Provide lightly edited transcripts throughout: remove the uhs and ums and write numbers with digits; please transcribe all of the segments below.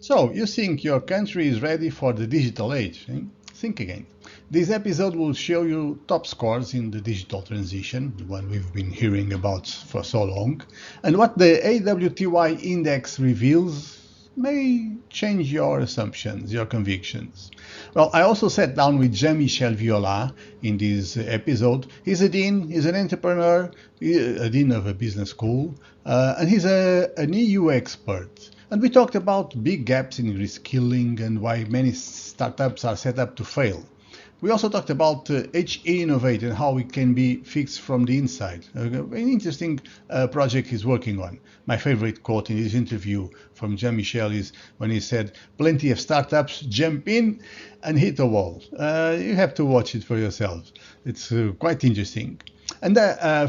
So, you think your country is ready for the digital age? Eh? Think again. This episode will show you top scores in the digital transition, the one we've been hearing about for so long, and what the AWTY index reveals may change your assumptions, your convictions. Well, I also sat down with Jean-Michel Viola in this episode. He's a dean, he's an entrepreneur, a dean of a business school, and he's an EU expert. And we talked about big gaps in reskilling and why many startups are set up to fail. We also talked about HE Innovate and how it can be fixed from the inside. An interesting project he's working on. My favorite quote in this interview from Jean-Michel is when he said, "Plenty of startups jump in and hit a wall." You have to watch it for yourself. It's quite interesting. And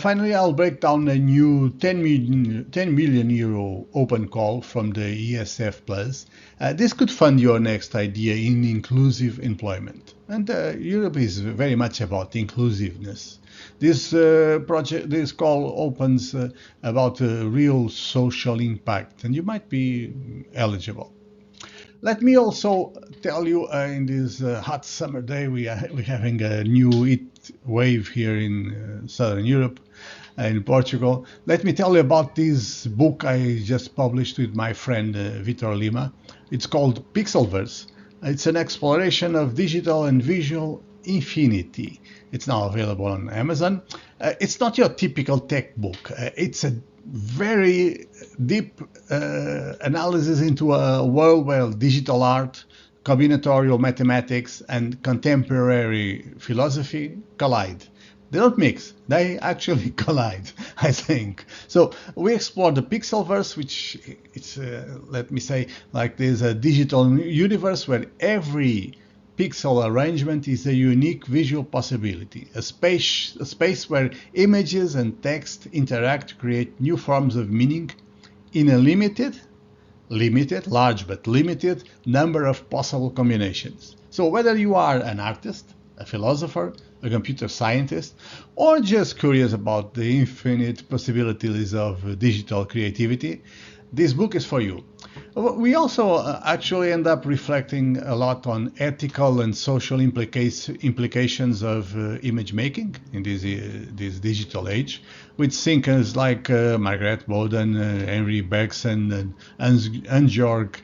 finally, I'll break down a new 10 million euro open call from the ESF Plus. This could fund your next idea in inclusive employment. And Europe is very much about inclusiveness. This call opens about a real social impact, and you might be eligible. Let me also tell you, in this hot summer day, we're having a new heat wave here in Southern Europe, in Portugal. Let me tell you about this book I just published with my friend Vitor Lima. It's called Pixelverse. It's an exploration of digital and visual infinity. It's now available on Amazon. It's not your typical tech book. It's a very deep analysis into a world where digital art, combinatorial mathematics, and contemporary philosophy collide. They don't mix, they actually collide, I think. So we explore the Pixelverse, which it's, let me say, like there's a digital universe where every pixel arrangement is a unique visual possibility, a space where images and text interact to create new forms of meaning in a limited, large but limited number of possible combinations. So whether you are an artist, a philosopher, a computer scientist, or just curious about the infinite possibilities of digital creativity, this book is for you. We also actually end up reflecting a lot on ethical and social implications of image making in this digital age, with thinkers like Margaret Boden, Henry Bergson, and Hans-Georg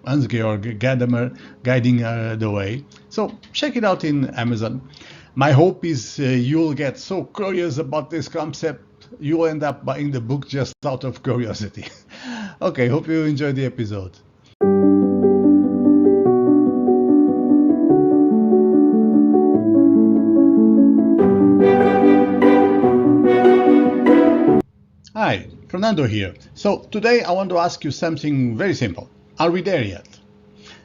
Gadamer guiding the way. So check it out in Amazon. My hope is you'll get so curious about this concept, you'll end up buying the book just out of curiosity. Okay, hope you enjoyed the episode. Hi, Fernando here. So today I want to ask you something very simple. Are we there yet?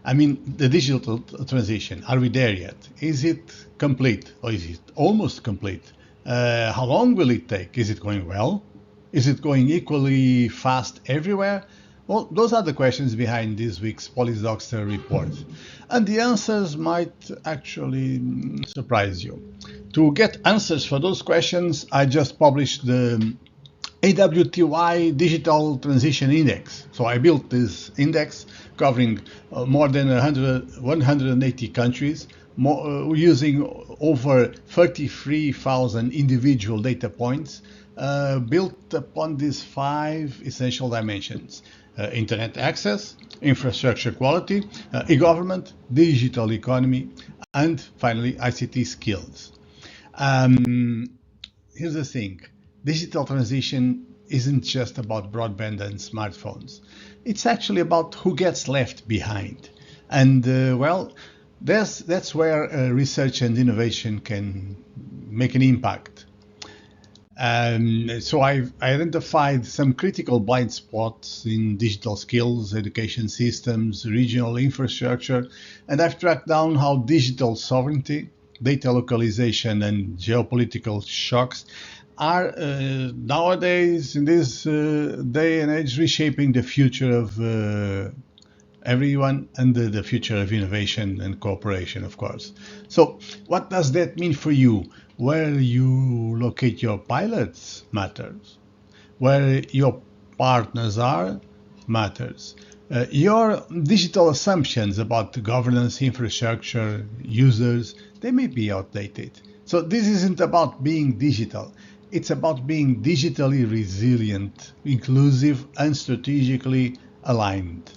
I mean, the digital transition, are we there yet? Is it complete or is it almost complete? How long will it take? Is it going well? Is it going equally fast everywhere? Well, those are the questions behind this week's Polydoxter report. And the answers might actually surprise you. To get answers for those questions, I just published the AWTY Digital Transition Index. So I built this index covering more than 180 countries, using over 33,000 individual data points, built upon these 5 essential dimensions: internet access, infrastructure quality, e-government, digital economy, and finally ICT skills. Here's the thing. Digital transition isn't just about broadband and smartphones. It's actually about who gets left behind. And that's where research and innovation can make an impact. So I've identified some critical blind spots in digital skills, education systems, regional infrastructure, and I've tracked down how digital sovereignty, data localization, and geopolitical shocks are nowadays, in this day and age, reshaping the future of everyone and the future of innovation and cooperation, of course. So what does that mean for you? Where you locate your pilots matters. Where your partners are matters. Your digital assumptions about the governance, infrastructure, users, they may be outdated. So this isn't about being digital. It's about being digitally resilient, inclusive, and strategically aligned.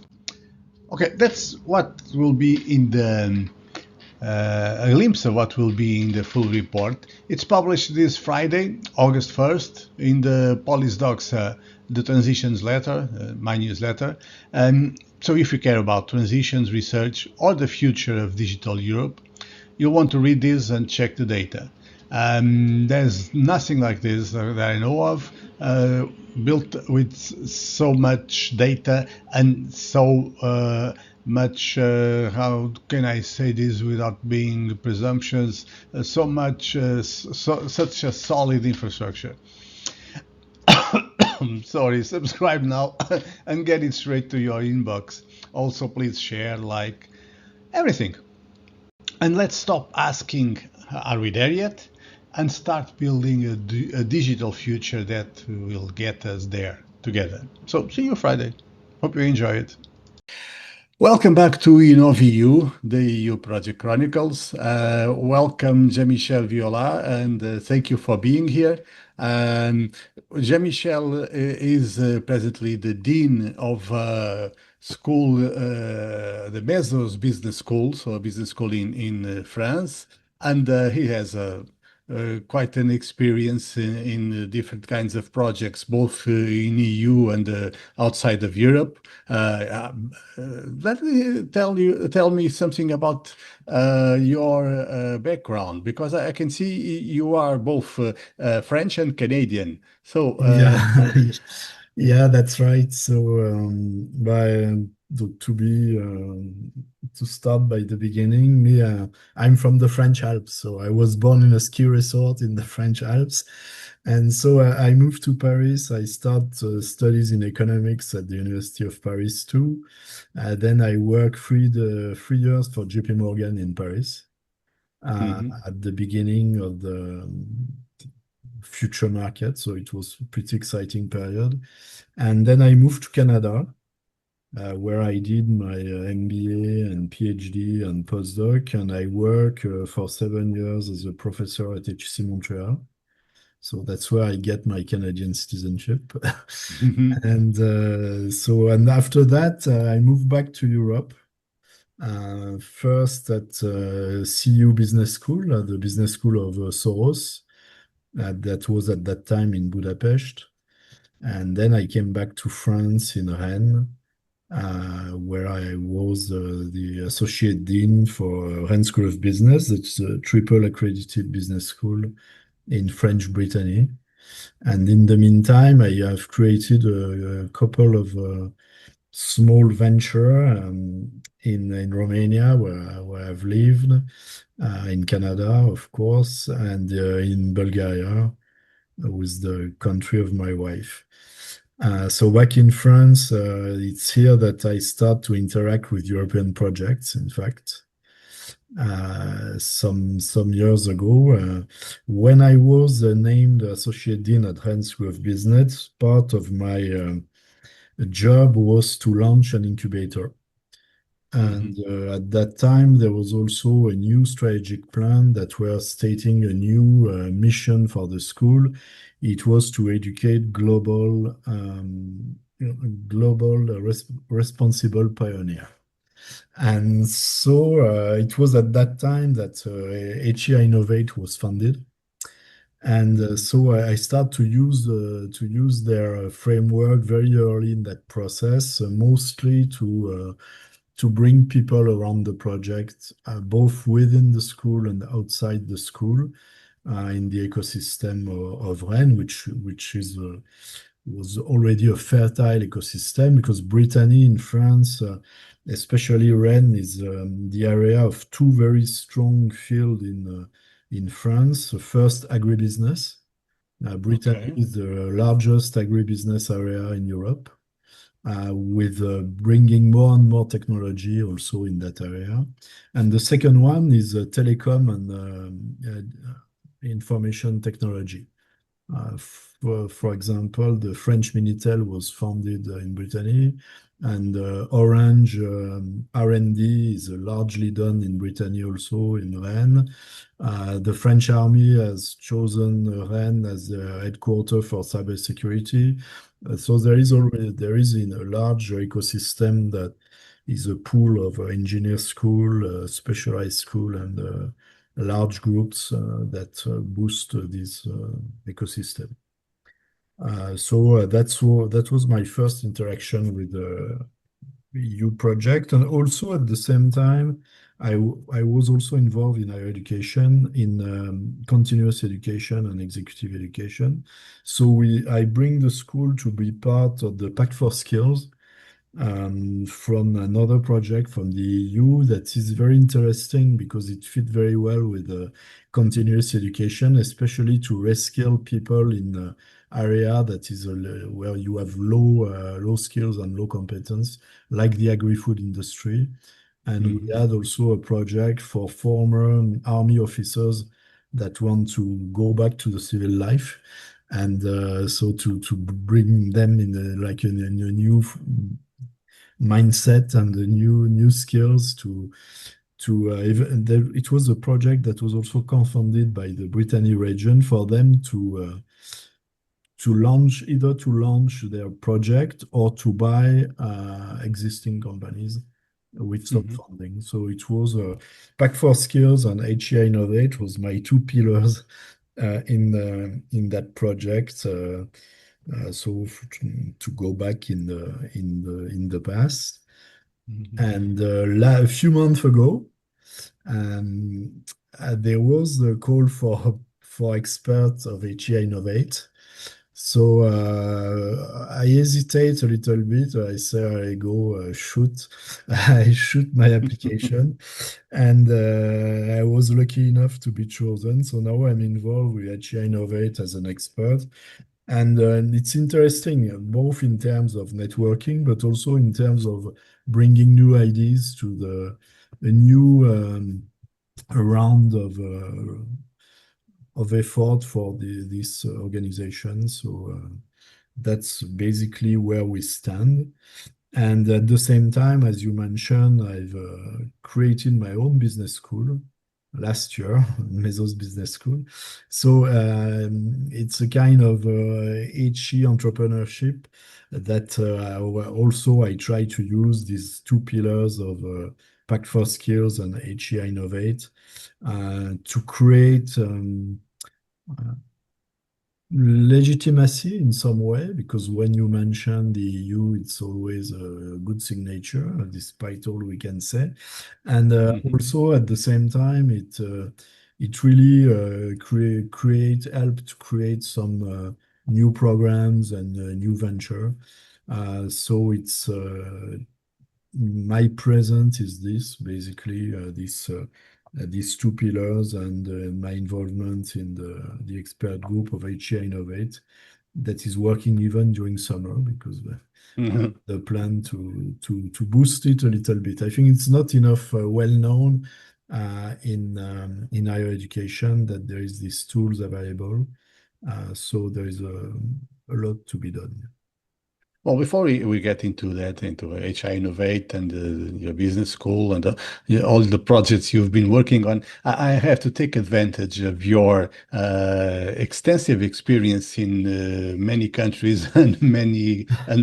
Okay, that's what will be in the a glimpse of what will be in the full report. It's published this Friday, August 1st, in the Polis Docs, the Transitions letter, my newsletter. So if you care about transitions, research, or the future of digital Europe, you'll want to read this and check the data. There's nothing like this that I know of, built with so much data and so much, how can I say this without being presumptuous, such a solid infrastructure. Sorry, subscribe now and get it straight to your inbox. Also, please share, like, everything. And let's stop asking, are we there yet? And start building a digital future that will get us there together. So, see you Friday. Hope you enjoy it. Welcome back to InnovEU, the EU Project Chronicles. Welcome, Jean-Michel, Viola, and thank you for being here. Jean-Michel is presently the Dean of school, the Bezos Business School, so a business school in France, and he has quite an experience in different kinds of projects, both in EU and outside of Europe. Let me tell me something about your background, because I can see you are both French and Canadian. So Yeah, yeah, that's right. So, to be to start by the beginning, I'm from the French Alps. So I was born in a ski resort in the French Alps, and so I moved to Paris. I started studies in economics at the University of Paris too. Then I worked 3 years for JP Morgan in Paris mhm, at the beginning of the future market. So it was a pretty exciting period. And then I moved to Canada, where I did my MBA and PhD and postdoc. And I work for 7 years as a professor at HEC Montreal. So that's where I get my Canadian citizenship. mhm, And after that, I moved back to Europe. First at CU Business School, the business school of Soros, that was at that time in Budapest. And then I came back to France in Rennes, where I was the associate dean for Rennes School of Business. It's a triple accredited business school in French Brittany. And in the meantime, I have created a couple of small venture in Romania, where I've lived, in Canada, of course, and in Bulgaria, with the country of my wife. So back in France, it's here that I start to interact with European projects, in fact. Some years ago, when I was named associate dean at Rennes School of Business, part of my job was to launch an incubator. And mhm. at that time, there was also a new strategic plan that was stating a new mission for the school. It was to educate global responsible pioneer. And so it was at that time that HEI Innovate was funded. And so I start to use their framework very early in that process, mostly to bring people around the project, both within the school and outside the school, in the ecosystem of Rennes, which was already a fertile ecosystem, because Brittany in France, especially Rennes, is the area of two very strong fields in France. First, agribusiness. Brittany Okay. is the largest agribusiness area in Europe, with bringing more and more technology also in that area. And the second one is telecom and information technology. For example, the French Minitel was founded in Brittany. and Orange R&D is largely done in Brittany, also in Rennes. The French army has chosen Rennes as the headquarters for cybersecurity. So there is in a large ecosystem that is a pool of engineer school, specialized school, and large groups that boost this ecosystem. That was my first interaction with the EU project, and also at the same time, I was also involved in higher education, in continuous education and executive education. I bring the school to be part of the Pact for Skills, from another project from the EU that is very interesting because it fit very well with continuous education, especially to reskill people in area that is where you have low skills and low competence, like the agri-food industry. And we Mhm. had also a project for former army officers that want to go back to the civil life, and so to bring them in in a new mindset and the new skills it was a project that was also co-funded by the Brittany region for them to launch, either to launch their project or to buy existing companies with some Mhm. funding. So it was Pact for Skills and HEI Innovate was my two pillars in that project. To go back in the past. Mhm. And a few months ago, um, there was a call for experts of HEI Innovate. So I hesitate a little bit. I say I go shoot, I shoot my application, and I was lucky enough to be chosen. So now I'm involved with HEI Innovate as an expert. And it's interesting, both in terms of networking, but also in terms of bringing new ideas to a new round of effort for this organization. So that's basically where we stand. And at the same time, as you mentioned, I've created my own business school last year, Mesos Business School. So it's a kind of HE entrepreneurship that also I try to use these two pillars of Pact for Skills and HE Innovate to create legitimacy in some way, because when you mention the EU, it's always a good signature, despite all we can say. And Mhm. also at the same time, it really help to create some new programs and new venture. So it's my present is this basically these two pillars, and my involvement in the expert group of HCI Innovate that is working even during summer, because Mhm. the plan to boost it a little bit. I think it's not enough well known in higher education that there is these tools available. So there is a lot to be done. Well, before we get into that, into HI Innovate and your business school and all the projects you've been working on, I have to take advantage of your extensive experience in many countries and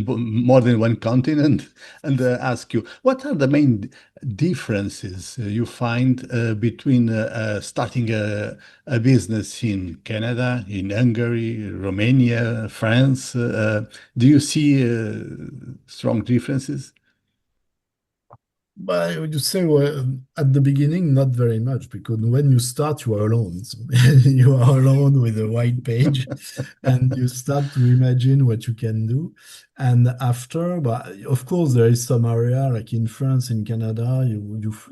more than one continent, and ask you, what are the main differences you find between starting a business in Canada, in Hungary, Romania, France? Do you see strong differences? But I would say, well, at the beginning, not very much, because when you start, you are alone. So you are alone with a white page, and you start to imagine what you can do. And after, but of course, there is some area like in France, in Canada,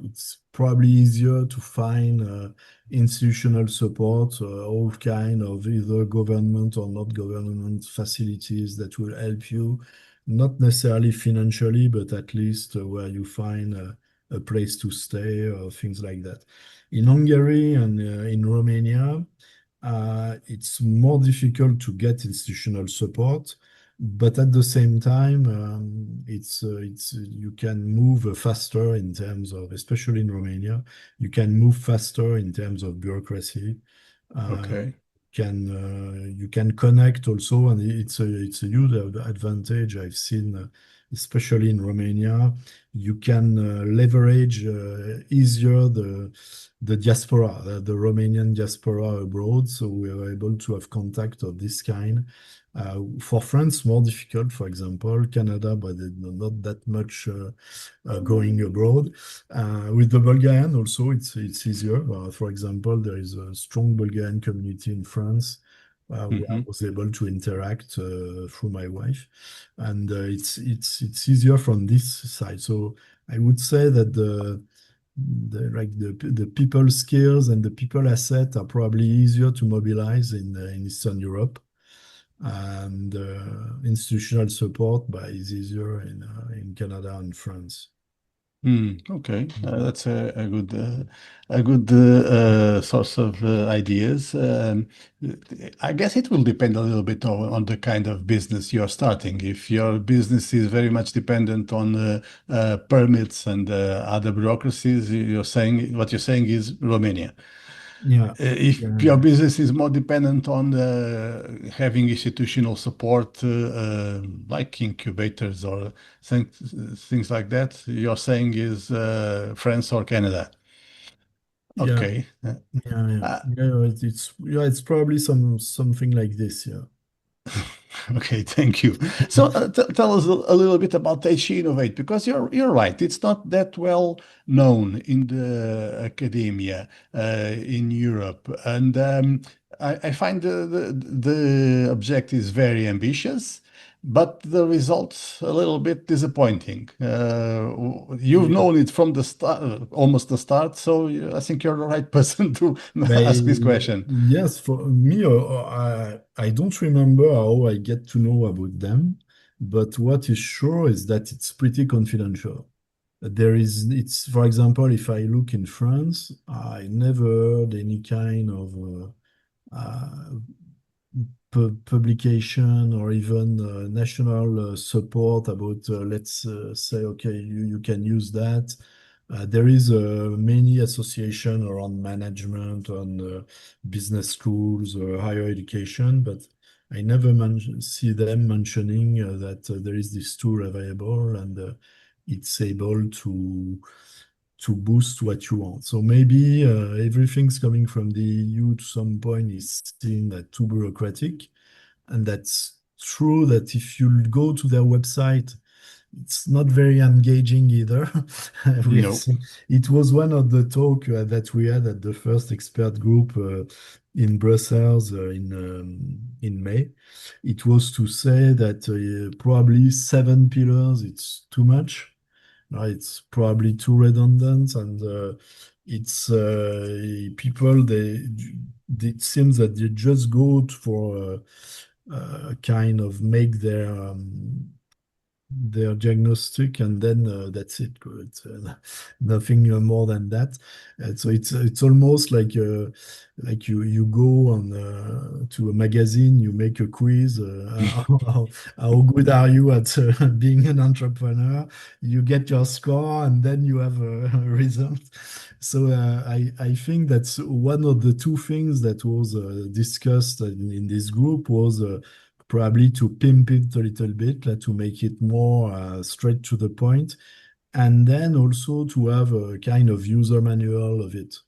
it's probably easier to find institutional support, all kind of either government or not government facilities that will help you, not necessarily financially, but at least where you find a place to stay or things like that. In Hungary and in Romania, it's more difficult to get institutional support. but at the same time, it's you can move faster in terms of, especially in Romania, you can move faster in terms of bureaucracy. Uh, Okay. you can connect also, and it's a huge advantage I've seen, especially in Romania. You can leverage easier the diaspora, the Romanian diaspora abroad. So we are able to have contact of this kind. For France, more difficult, for example, Canada, but not that much going abroad. With the Bulgarian also, it's easier. For example, there is a strong Bulgarian community in France where I Hmm. was able to interact through my wife, and it's easier from this side. So I would say that the people skills and the people asset are probably easier to mobilize in Eastern Europe, and institutional support is easier in Canada and France. Okay, Mhm. that's a good source of ideas. I guess it will depend a little bit on the kind of business you're starting. If your business is very much dependent on permits and other bureaucracies, you're saying what you're saying is Romania. Yeah, If your yeah, business is more dependent on having institutional support, like incubators or things, things like that, you're saying is France or Canada. yeah, Okay. yeah, yeah. Uh, Yeah, it's probably something like this. Yeah. Okay, thank you. So tell us a little bit about HE Innovate, because you're right. It's not that well known in the academia in Europe, and I find the objectives very ambitious, but the results a little bit disappointing. You've Yeah. known it from the start, almost the start, so I think you're the right person to But ask this question. yes, for me, I don't remember how I get to know about them, but what is sure is that it's pretty confidential. It's, for example, if I look in France, I never heard any kind of publication or even national support about, let's say, okay, you can use that. There is many association around management, on business schools, higher education, but I never see them mentioning that there is this tool available, and it's able to boost what you want. So maybe everything's coming from the EU to some point is seen as too bureaucratic. And that's true that if you go to their website, it's not very engaging either. We have No. seen, it was one of the talk that we had at the first expert group in Brussels in May. It was to say that probably 7 pillars, it's too much. It's probably too redundant, and it's people it seems that they just go for kind of make their diagnostic, and then that's it. It's nothing more than that. So it's almost like you go on to a magazine, you make a quiz. How good are you at being an entrepreneur? You get your score, and then you have a result. So I think that's one of the two things that was discussed in this group was. Probably to pimp it a little bit, to make it more straight to the point, and then also to have a kind of user manual of it.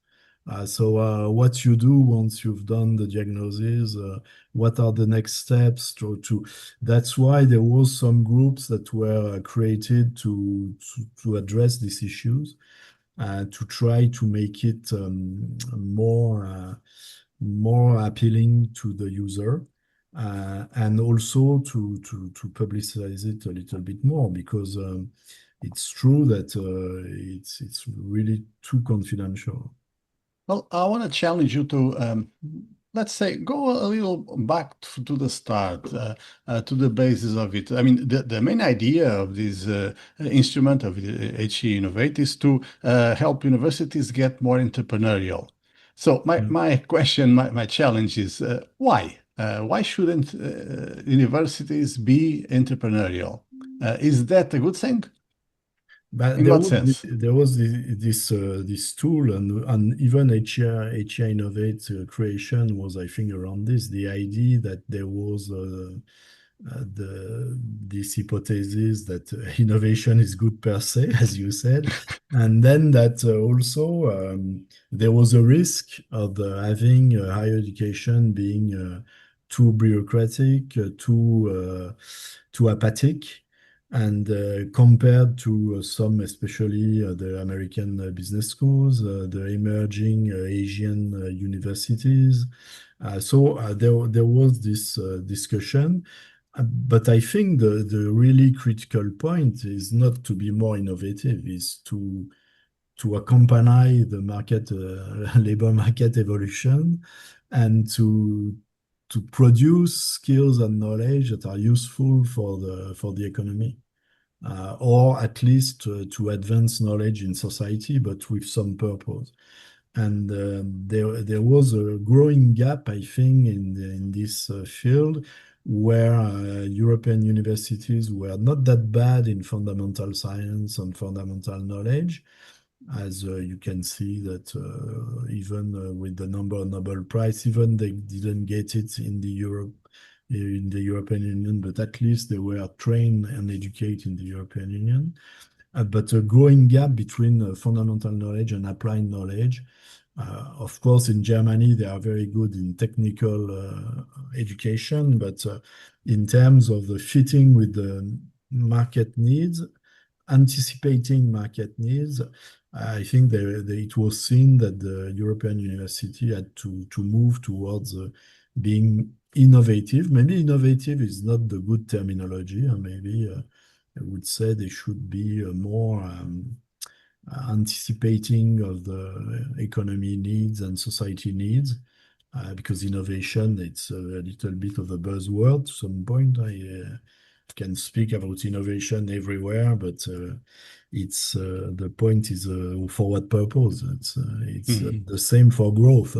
So what you do once you've done the diagnosis, what are the next steps that's why there was some groups that were created to address these issues, to try to make it more appealing to the user, and also to publicize it a little bit more, because it's true that it's really too confidential. Well, I want to challenge you to, let's say, go a little back to the start, to the basis of it. I mean, the main idea of this instrument of the HE Innovate is to help universities get more entrepreneurial. So my Yeah. question, my challenge is, why? Why shouldn't universities be entrepreneurial? Is that a good thing? But In what sense? there was this tool, and even HI Innovate creation was, I think, around this, the idea that there was this hypothesis that innovation is good per se, as you said, and then that also there was a risk of having higher education being too bureaucratic, too apathic. And compared to some, especially the American business schools, the emerging Asian universities, there was this discussion. But I think the really critical point is not to be more innovative, is to accompany the market labor market evolution and to produce skills and knowledge that are useful for the economy, or at least to advance knowledge in society, but with some purpose. And there was a growing gap, I think, in this field where European universities were not that bad in fundamental science and fundamental knowledge, as you can see that even with the number of Nobel Prize, even they didn't get it in the European Union, but at least they were trained and educated in the European Union. But a growing gap between fundamental knowledge and applied knowledge. Of course, in Germany, they are very good in technical education, but in terms of the fitting with the market needs, anticipating market needs, I think it was seen that the European University had to move towards being innovative. Maybe innovative is not the good terminology, and maybe I would say they should be more anticipating of the economy needs and society needs, because innovation, it's a little bit of a buzzword to some point. I can speak about innovation everywhere, but it's the point is for what purpose? It's Mhm. the same for growth.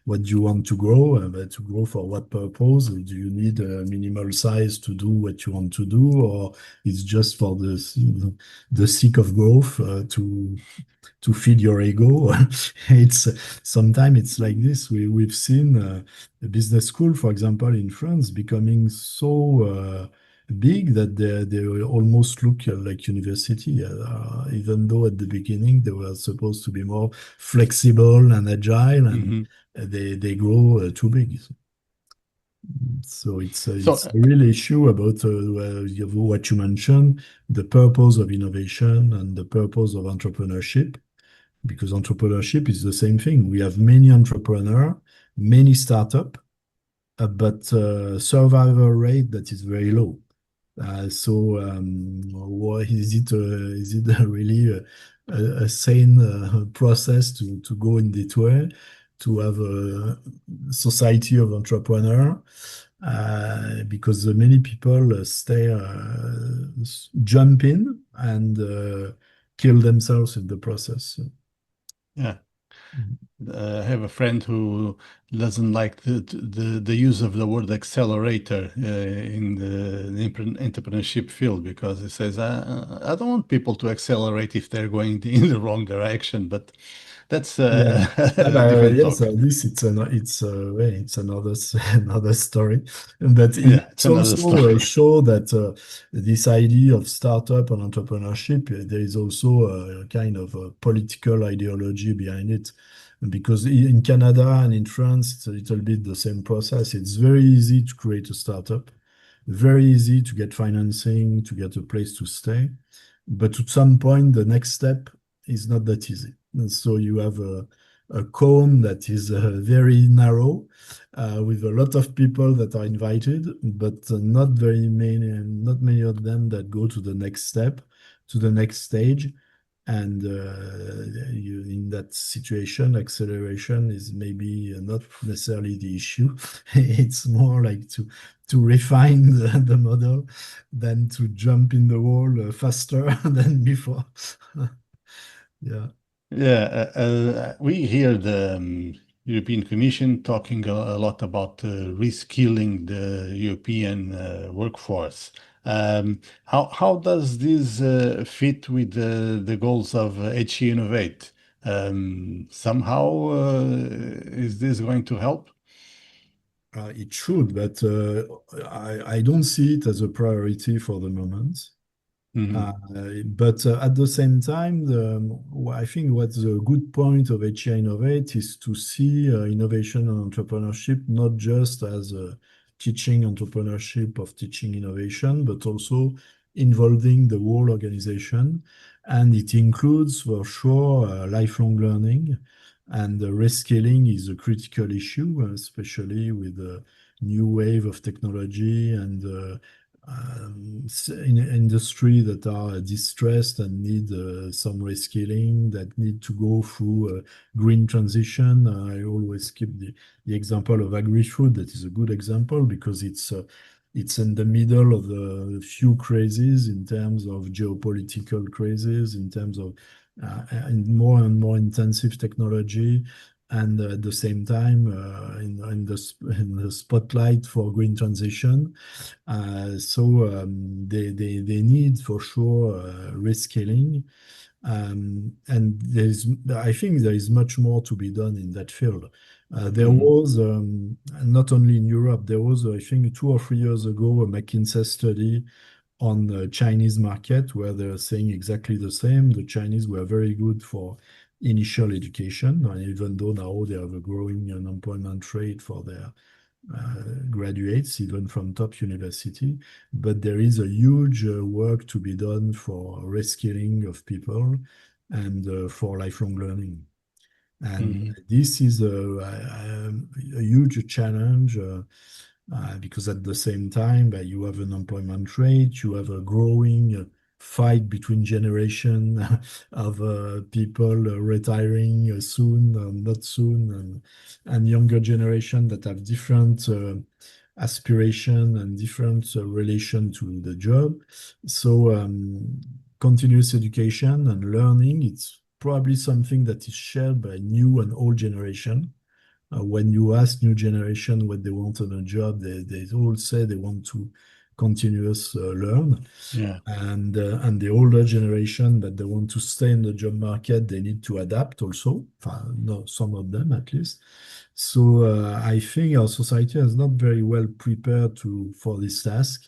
What do you want to grow? But to grow for what purpose? Do you need a minimal size to do what you want to do, or it's just for the sake of growth to feed your ego? It's sometimes it's like this. We've seen a business school, for example, in France, becoming so big that they almost look like university, even though at the beginning they were supposed to be more flexible and agile, and Mhm. they grow too big. So So, it's a real issue about what you mentioned, the purpose of innovation and the purpose of entrepreneurship, because entrepreneurship is the same thing. We have many entrepreneurs, many startups, but survival rate that is very low. Is it really a sane process to go in that way, to have a society of entrepreneurs? Because many people jump in and kill themselves in the process. yeah. I have a friend who doesn't like the use of the word accelerator in the entrepreneurship field, because he says, I don't want people to accelerate if they're going in the wrong direction, but that's Yeah. a different Yes, talk. this it's another another story, but Yeah, it's it's another also story. show that this idea of startup and entrepreneurship, there is also a kind of a political ideology behind it, because in Canada and in France it's a little bit the same process. It's very easy to create a startup, very easy to get financing, to get a place to stay, but at some point the next step is not that easy. And so you have a cone that is very narrow, with a lot of people that are invited, but not many of them that go to the next step, to the next stage. And in that situation, acceleration is maybe not necessarily the issue. It's more like to refine the model than to jump in the wall faster than before. Yeah. Yeah, we hear European Commission talking a lot about reskilling the European workforce. How does this fit with the goals of HE Innovate? Somehow, is this going to help? It should, but I don't see it as a priority for the moment. Mhm. Uh, but at the same time, I think what's a good point of HI Innovate is to see innovation and entrepreneurship not just as teaching entrepreneurship of teaching innovation, but also involving the whole organization. And it includes for sure lifelong learning. And reskilling is a critical issue, especially with the new wave of technology and in industry that are distressed and need some reskilling, that need to go through green transition. I always keep the example of agri-food. That is a good example because it's in the middle of the few crises in terms of geopolitical crises, in terms of and more intensive technology, and at the same time in the spotlight for green transition. So they need for sure reskilling. And I think there is much more to be done in that field. There Mhm. was, not only in Europe, there was, I think, 2 or 3 years ago, a McKinsey study on the Chinese market where they're saying exactly the same. The Chinese were very good for initial education, and even though now they have a growing unemployment rate for their graduates, even from top university. But there is a huge work to be done for reskilling of people and for lifelong learning. And Mhm. this is a huge challenge because at the same time, you have an unemployment rate, you have a growing fight between generation of people retiring soon, not soon, and younger generation that have different aspiration and different relation to the job. So continuous education and learning, it's probably something that is shared by new and old generation. When you ask new generation what they want on a job, they all say they want to continuous learn. Yeah. And the older generation that they want to stay in the job market, they need to adapt also. No, some of them at least. So I think our society is not very well prepared to for this task.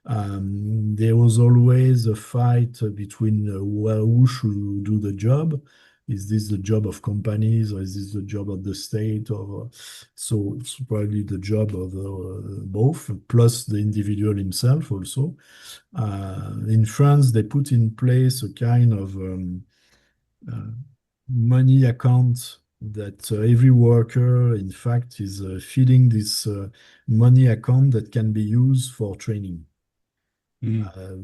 There was always a fight between well, who should do the job. Is this the job of companies or is this the job of the state? Or so it's probably the job of both, plus the individual himself also. In France, they put in place a kind of uh, money account that every worker, in fact, is feeding this money account that can be used for training. Mhm. Uh,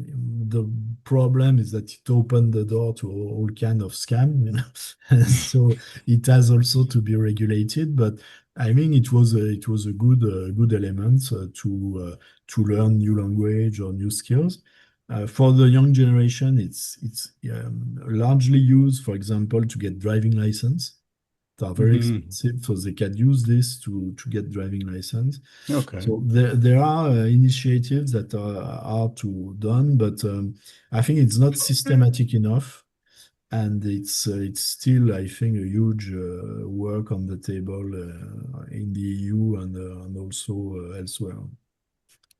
the problem is that it opened the door to all kind of scam, you know. So it has also to be regulated. But I mean, it was a good element to learn new language or new skills. For the young generation, it's largely used, for example, to get driving license. They are very Mhm. expensive, so they can use this to get driving license. Okay. So there are initiatives that are to done, but I think it's not systematic enough, and it's still, I think, a huge work on the table in the EU and also elsewhere.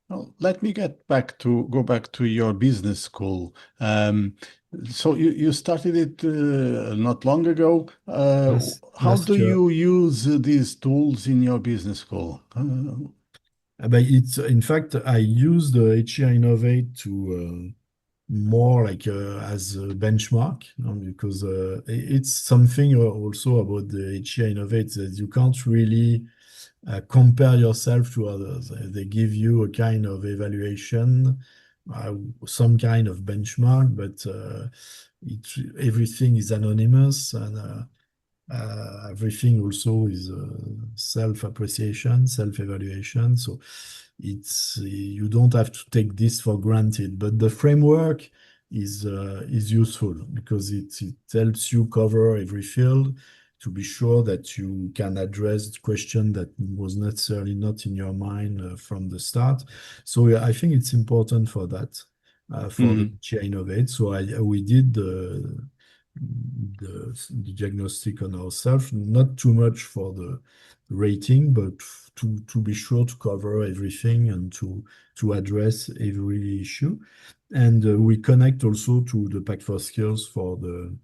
Well, let me go back to your business school. So you started it not long ago. Last How do last year, you use these tools in your business school? but it's in fact I used the HI Innovate to more like as a benchmark, you know, because it's something also about the HI Innovate that you can't really compare yourself to others. They give you a kind of evaluation, uh, some kind of benchmark, but everything is anonymous and everything also is self-appreciation, self-evaluation. So it's you don't have to take this for granted, but the framework is useful because it helps you cover every field. to be sure that you can address the question that was necessarily not in your mind from the start. So yeah, I think it's important for that, for the Hmm. Innovate. So we did the diagnostic on ourselves, not too much for the rating, but to be sure to cover everything and to address every issue. And we connect also to the Pact for Skills for the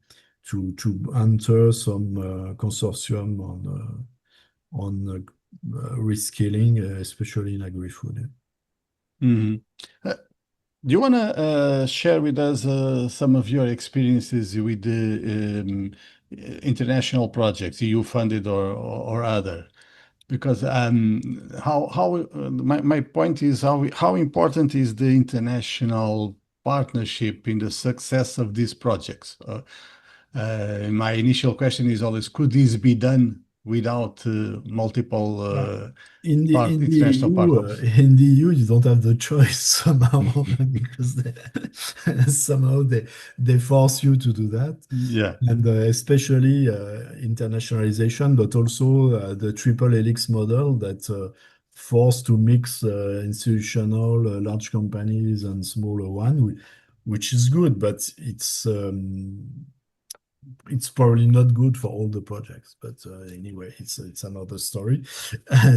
to enter some consortium on reskilling, especially in agri-food. Hmm. Do you want to share with us some of your experiences with the international projects, EU funded or other? Because my point is how important is the international partnership in the success of these projects? My initial question is always, could this be done without multiple Uh, In the part in the international EU, partners? in the EU, you don't have the choice somehow because somehow they force you to do that, Yeah. and especially internationalization, but also the triple helix model that force to mix institutional large companies and smaller one, which is good, but it's probably not good for all the projects, but anyway, it's another story.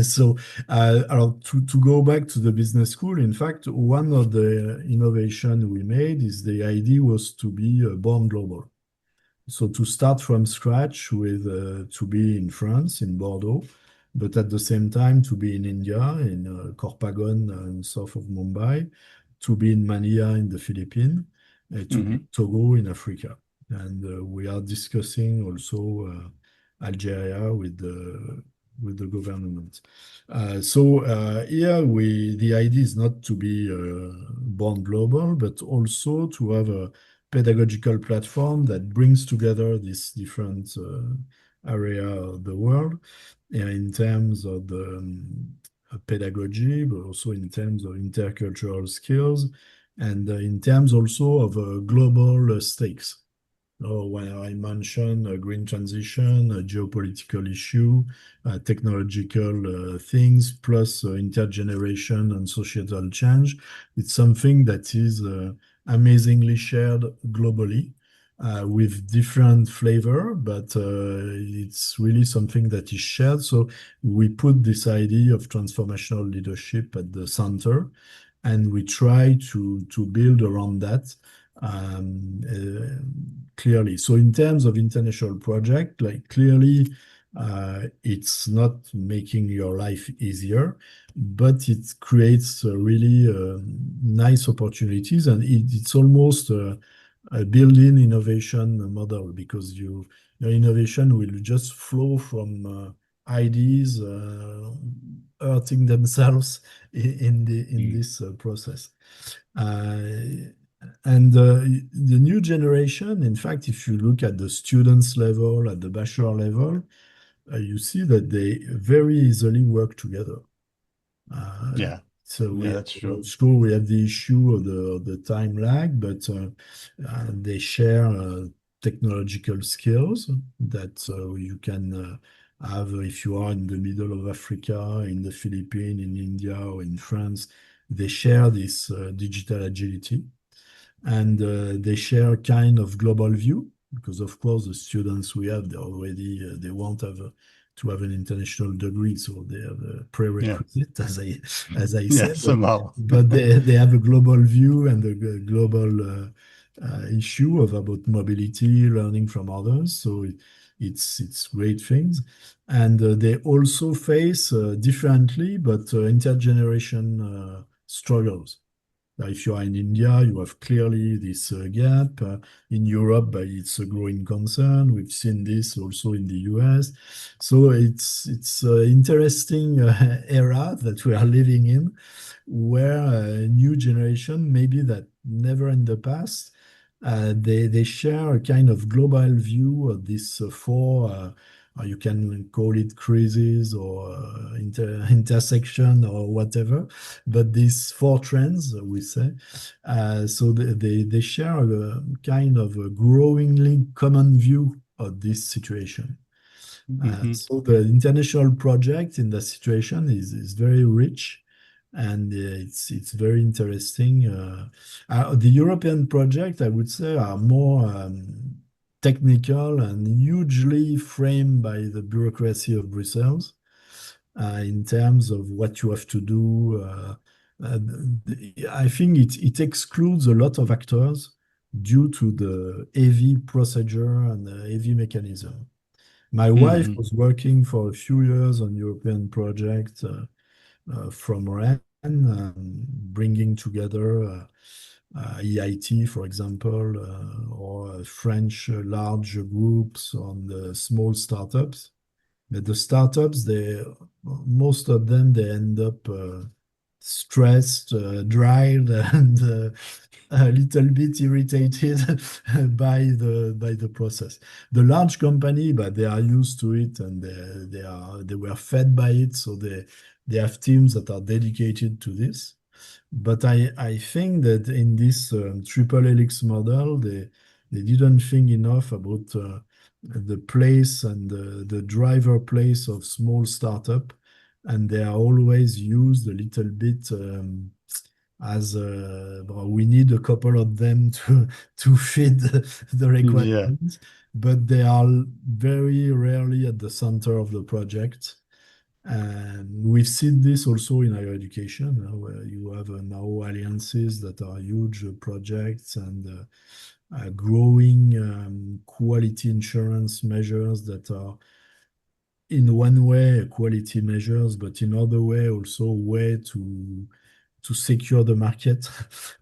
So, to go back to the business school, in fact, one of the innovation we made is the idea was to be born global. So to start from scratch with to be in France, in Bordeaux, but at the same time to be in India, in Corpagon, south of Mumbai, to be in Manila in the Philippines, to be in Hmm. Togo in Africa. And we are discussing also Algeria with the government. Here the idea is not to be born global, but also to have a pedagogical platform that brings together these different area of the world in terms of the pedagogy, but also in terms of intercultural skills and in terms also of global stakes. When I mention a green transition, a geopolitical issue, technological things, plus intergeneration and societal change, it's something that is amazingly shared globally with different flavor, but it's really something that is shared. So we put this idea of transformational leadership at the center, and we try to build around that clearly. So in terms of international project, like clearly, it's not making your life easier, but it creates really nice opportunities, and it's almost a built-in innovation model because your innovation will just flow from ideas hurting themselves in this process. Uh, and the new generation, in fact, if you look at the students level, at the bachelor level, you see that they very easily work together. Uh, Yeah. so Yeah, we that's true. at school we have the issue of the time lag, but they share technological skills that you can have if you are in the middle of Africa, in the Philippines, in India, or in France. They share this digital agility, and they share a kind of global view because of course the students we have they already they want to have an international degree, so they have a Yeah. prerequisite as I Yeah, said, somehow. but they have a global view and a global issue of about mobility, learning from others, so it's great things. And they also face differently but intergeneration struggles. If you are in India, you have clearly this gap. In Europe, it's a growing concern. We've seen this also in the US. So it's an interesting era that we are living in, where a new generation, maybe that never in the past, they share a kind of global view of this four. You can call it crisis or intersection or whatever, but these four trends, we say, so they share a kind of a growingly common view of this situation. Hmm. So the international project in that situation is very rich, and it's very interesting. The European project, I would say, are more technical and hugely framed by the bureaucracy of Brussels in terms of what you have to do. Uh, I think it excludes a lot of actors due to the heavy procedure and the heavy mechanism. My wife Hmm. was working for a few years on European projects from Rennes, bringing together EIT, for example, or French large groups on the small startups. But the startups, most of them, they end up stressed, dried, and a little bit irritated by the process. The large company, but they are used to it, and they were fed by it, so they have teams that are dedicated to this. But I think that in this triple helix model, they didn't think enough about the place and the driver place of small startup, and they are always used a little bit as well, we need a couple of them to fit the Yeah, requirements, but they are very rarely at the center of the project. And we've seen this also in higher education, where you have now alliances that are huge projects and growing quality insurance measures that are, in one way, quality measures, but in other way also a way to secure the market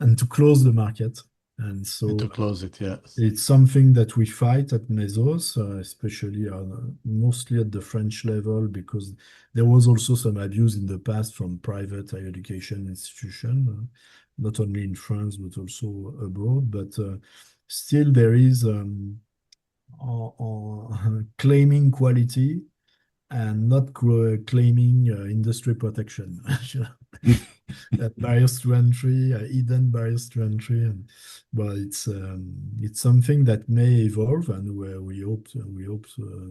and to close the market. And and so to close it, yes. it's something that we fight at Mesos, especially mostly at the French level, because there was also some abuse in the past from private higher education institution, not only in France but also abroad. But still, there is claiming quality and not claiming industry protection. Barriers to entry, hidden barriers to entry, and but it's something that may evolve, and where we hope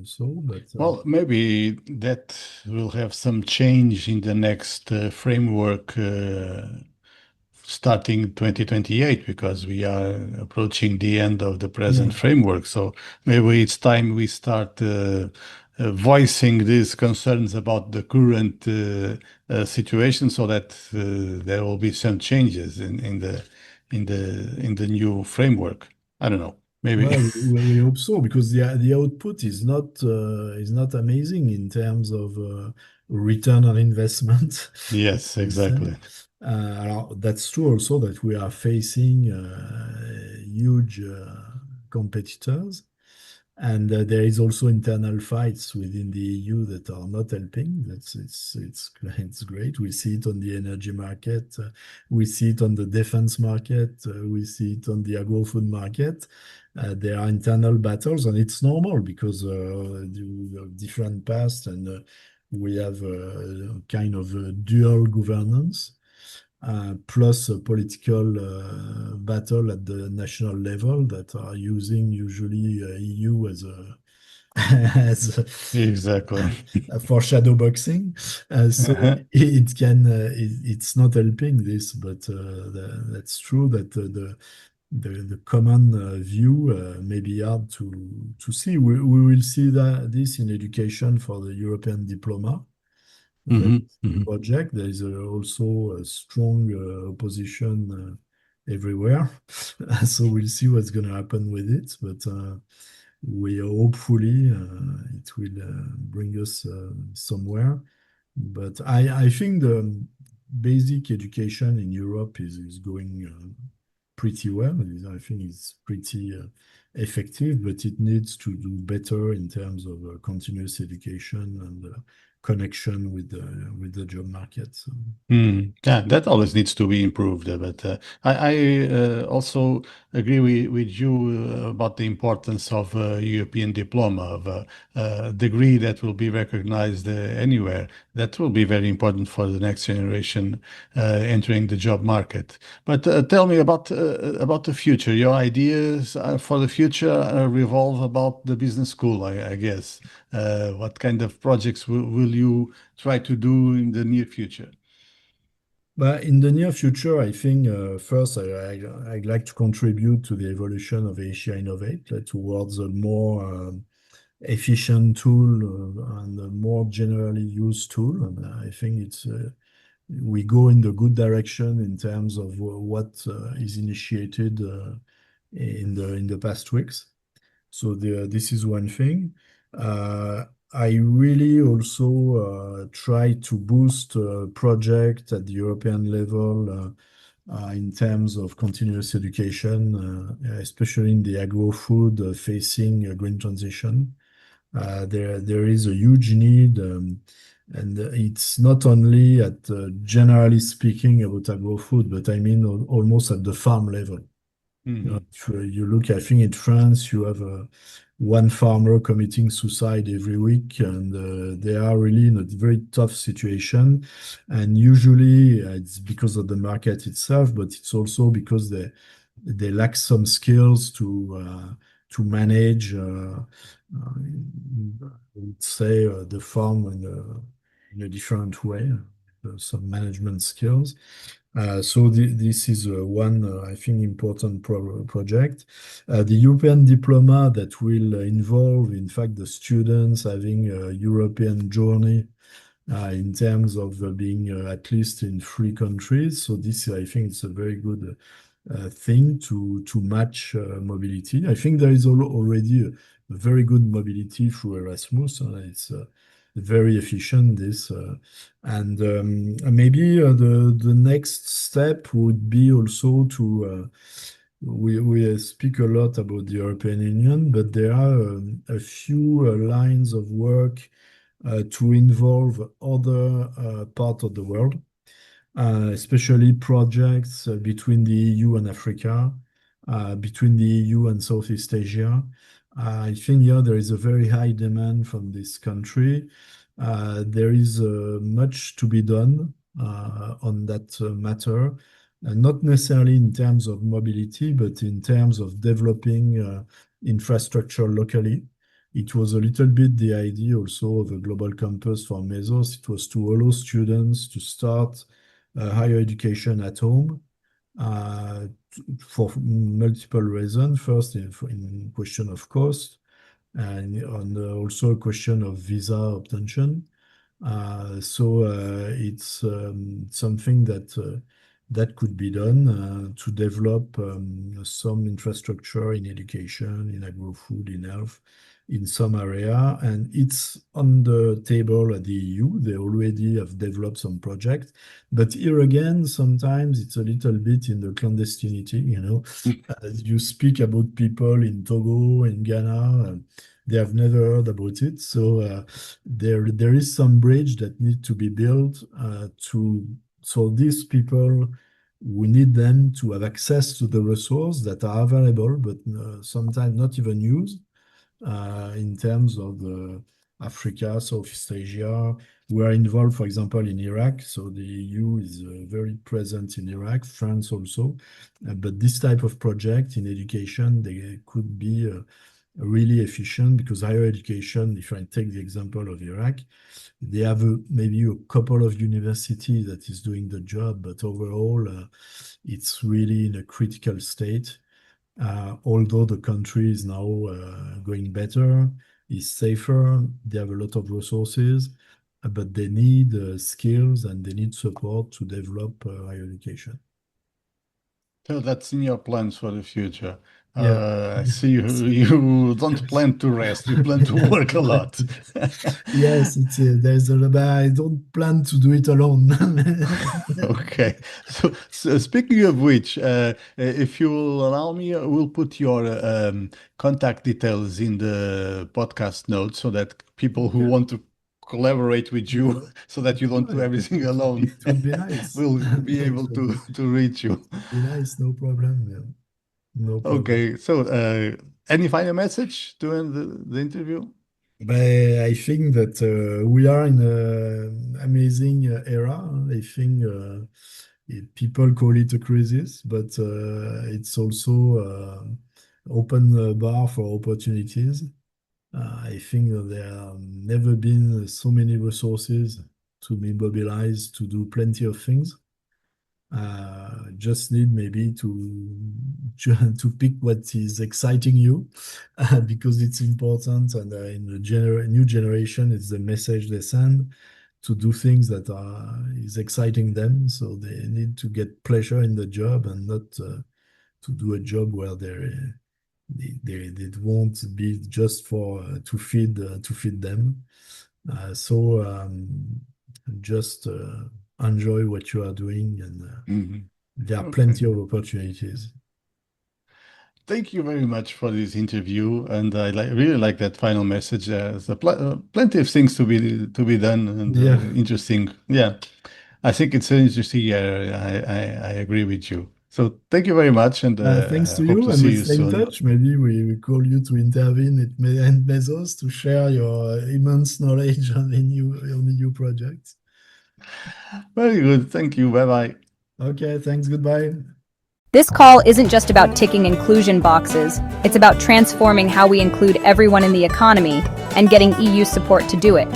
so. But Well, maybe that will have some change in the next framework starting 2028 because we are approaching the end of the present yeah, framework. So maybe it's time we start voicing these concerns about the current situation so that there will be some changes in the new framework. I don't know. Maybe. well, we hope so, because the output is not amazing in terms of return on investment. Yes, We say. exactly. That's true also that we are facing huge competitors. And there is also internal fights within the EU that are not helping. It's great. We see it on the energy market, we see it on the defense market, we see it on the agro-food market. There are internal battles, and it's normal because we have different past, and we have a kind of a dual governance plus a political battle at the national level that are using usually EU as a Exactly. for shadow boxing. So it's not helping this, but that's true that the common view may be hard to see. We will see that this in education for the European diploma. That Hmm. is the Hmm. project. There is also a strong opposition everywhere. So we'll see what's going to happen with it. But we hopefully it will bring us somewhere. But I think the basic education in Europe is going pretty well. I think it's pretty effective, but it needs to do better in terms of continuous education and connection with the job market. So. Yeah, that always needs to be improved. But I also agree with you about the importance of European diploma, of a degree that will be recognized anywhere. That will be very important for the next generation entering the job market. But tell me about the future. Your ideas for the future revolve about the business school, I guess. What kind of projects will you try to do in the near future? But in the near future, I think first I'd like to contribute to the evolution of Asia Innovate towards a more efficient tool and a more generally used tool. And I think it's we go in the good direction in terms of what is initiated in the past weeks. So this is one thing. Uh, I really also try to boost project at the European level in terms of continuous education, especially in the agro-food facing a green transition. There is a huge need, and it's not only at generally speaking about agro-food, but I mean almost at the farm level. Mhm. If you look, I think in France, you have one farmer committing suicide every week, and they are really in a very tough situation. And usually it's because of the market itself, but it's also because they lack some skills to manage, I would say, the farm in a different way, some management skills. So this is one, I think, important project. The European diploma that will involve, in fact, the students having a European journey in terms of being at least in 3 countries. So this, I think, is a very good thing to match mobility. I think there is already a very good mobility through Erasmus. It's very efficient, this. And maybe the next step would be also to we speak a lot about the European Union, but there are a few lines of work to involve other parts of the world, especially projects between the EU and Africa, between the EU and Southeast Asia. I think here there is a very high demand from this country. There is much to be done on that matter, not necessarily in terms of mobility, but in terms of developing infrastructure locally. It was a little bit the idea also of a global campus for Mesos. It was to allow students to start higher education at home for multiple reasons. First, in question of cost, and on also a question of visa obtention. So it's something that could be done to develop some infrastructure in education, in agro-food, in health, in some area. And it's on the table at the EU. They already have developed some projects. But here again, sometimes it's a little bit in the clandestinity, you know. You speak about people in Togo, in Ghana, they have never heard about it. So there is some bridge that need to be built so these people, we need them to have access to the resources that are available, but sometimes not even used in terms of Africa, Southeast Asia. We are involved, for example, in Iraq. So the EU is very present in Iraq, France also. But this type of project in education, they could be really efficient because higher education, if I take the example of Iraq, they have maybe a couple of universities that is doing the job, but overall, it's really in a critical state. Although the country is now going better, is safer, they have a lot of resources, but they need skills and they need support to develop higher education. So that's in your plans for the future. Yeah. I see you don't plan to rest, you plan to work a lot. Yes, there's but I don't plan to do it alone. Okay. So speaking of which, if you will allow me, we'll put your contact details in the podcast notes so that people who Okay. want to collaborate with you so that you don't do everything alone. It would be nice. We'll be able to reach you. Be nice, no problem. Yeah. No problem. Okay, so any final message to end the interview? But I think that we are in an amazing era. I think people call it a crisis, but it's also open bar for opportunities. I think there have never been so many resources to be mobilized to do plenty of things. Just need maybe to pick what is exciting you because it's important, and in the new generation it's the message they send to do things that is exciting them, so they need to get pleasure in the job and not to do a job where they won't be just for to feed them. Just enjoy what you are doing, and there are plenty of opportunities. Thank you very much for this interview, and I really like that final message. There's plenty of things to be done, and interesting. Yeah, I think it's interesting. I agree with you. So thank you very much, and thanks to you, and we stay in touch. Maybe we call you to intervene at Mesos to share your immense knowledge on the new projects. Very good. Thank you. Bye-bye. Okay, thanks. Goodbye. This call isn't just about ticking inclusion boxes. It's about transforming how we include everyone in the economy and getting EU support to do it.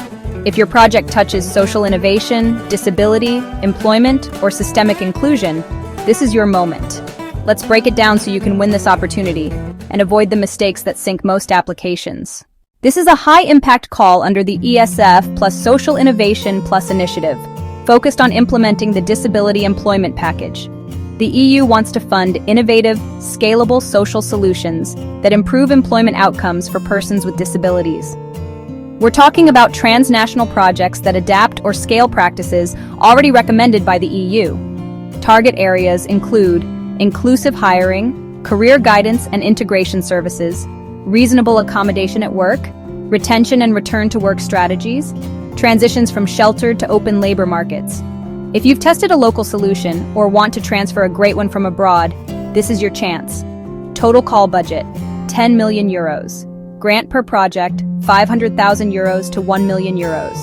If your project touches social innovation, disability, employment, or systemic inclusion, this is your moment. Let's break it down so you can win this opportunity and avoid the mistakes that sink most applications. This is a high-impact call under the ESF plus Social Innovation Plus initiative, focused on implementing the Disability Employment Package. The EU wants to fund innovative, scalable social solutions that improve employment outcomes for persons with disabilities. We're talking about transnational projects that adapt or scale practices already recommended by the EU. Target areas include inclusive hiring, career guidance and integration services, reasonable accommodation at work, retention and return to work strategies, transitions from sheltered to open labor markets. If you've tested a local solution or want to transfer a great one from abroad, this is your chance. Total call budget, 10 million euros. Grant per project, 500,000 euros to 1 million euros.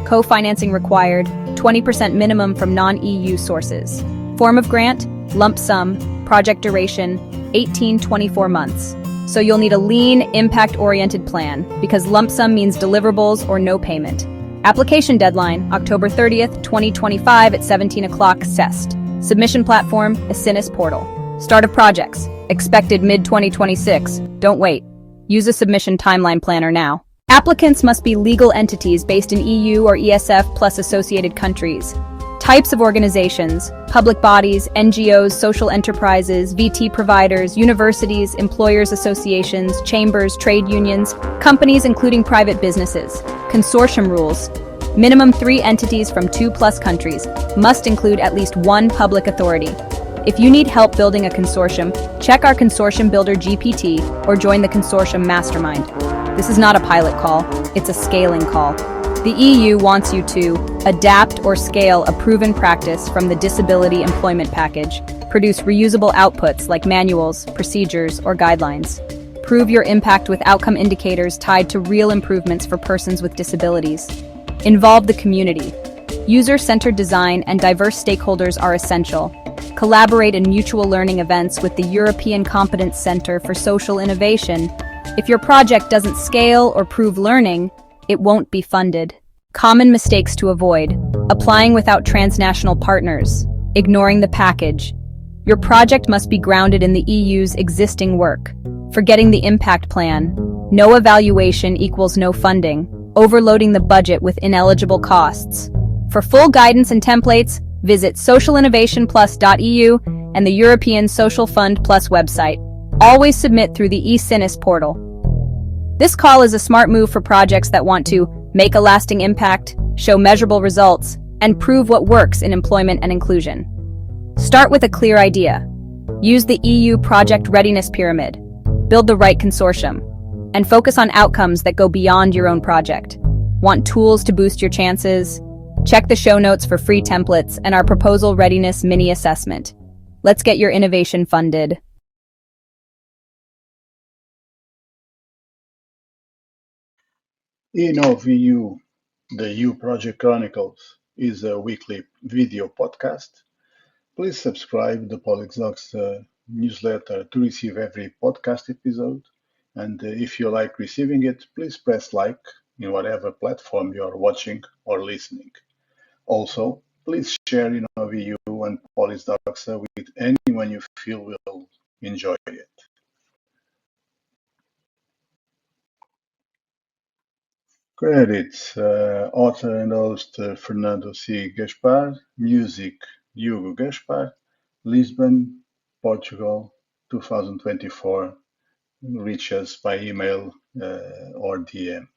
Co-financing required, 20% minimum from non-EU sources. Form of grant, lump sum, project duration, 18-24 months. So you'll need a lean, impact-oriented plan, because lump sum means deliverables or no payment. Application deadline, October 30th, 2025 at 17 o'clock CEST. Submission platform, Asinis portal. Start of projects, expected mid-2026. Don't wait. Use a submission timeline planner now. Applicants must be legal entities based in EU or ESF plus associated countries. Types of organizations, public bodies, NGOs, social enterprises, VT providers, universities, employers associations, chambers, trade unions, companies including private businesses. Consortium rules. Minimum 3 entities from 2+ countries, must include at least 1 public authority. If you need help building a consortium, check our Consortium Builder GPT or join the Consortium Mastermind. This is not a pilot call, it's a scaling call. The EU wants you to adapt or scale a proven practice from the Disability Employment Package, produce reusable outputs like manuals, procedures, or guidelines. Prove your impact with outcome indicators tied to real improvements for persons with disabilities. Involve the community. User-centered design and diverse stakeholders are essential. Collaborate in mutual learning events with the European Competence Center for Social Innovation. If your project doesn't scale or prove learning, it won't be funded. Common mistakes to avoid: applying without transnational partners, ignoring the package. Your project must be grounded in the EU's existing work. Forgetting the impact plan. No evaluation equals no funding. Overloading the budget with ineligible costs. For full guidance and templates, visit socialinnovationplus.eu and the European Social Fund Plus website. Always submit through the Asinis portal. This call is a smart move for projects that want to make a lasting impact, show measurable results, and prove what works in employment and inclusion. Start with a clear idea. Use the EU Project Readiness Pyramid. Build the right consortium. And focus on outcomes that go beyond your own project. Want tools to boost your chances? Check the show notes for free templates and our proposal readiness mini assessment. Let's get your innovation funded. EU, the EU Project Chronicles, is a weekly video podcast. Please subscribe to the Polixox newsletter to receive every podcast episode. And if you like receiving it, please press like in whatever platform you are watching or listening. Also, please share InnoVU and Polixox with anyone you feel will enjoy it. Credits: author and host Fernando C. Gaspar, music Hugo Gaspar, Lisbon, Portugal, 2024. Reach us by email or DM.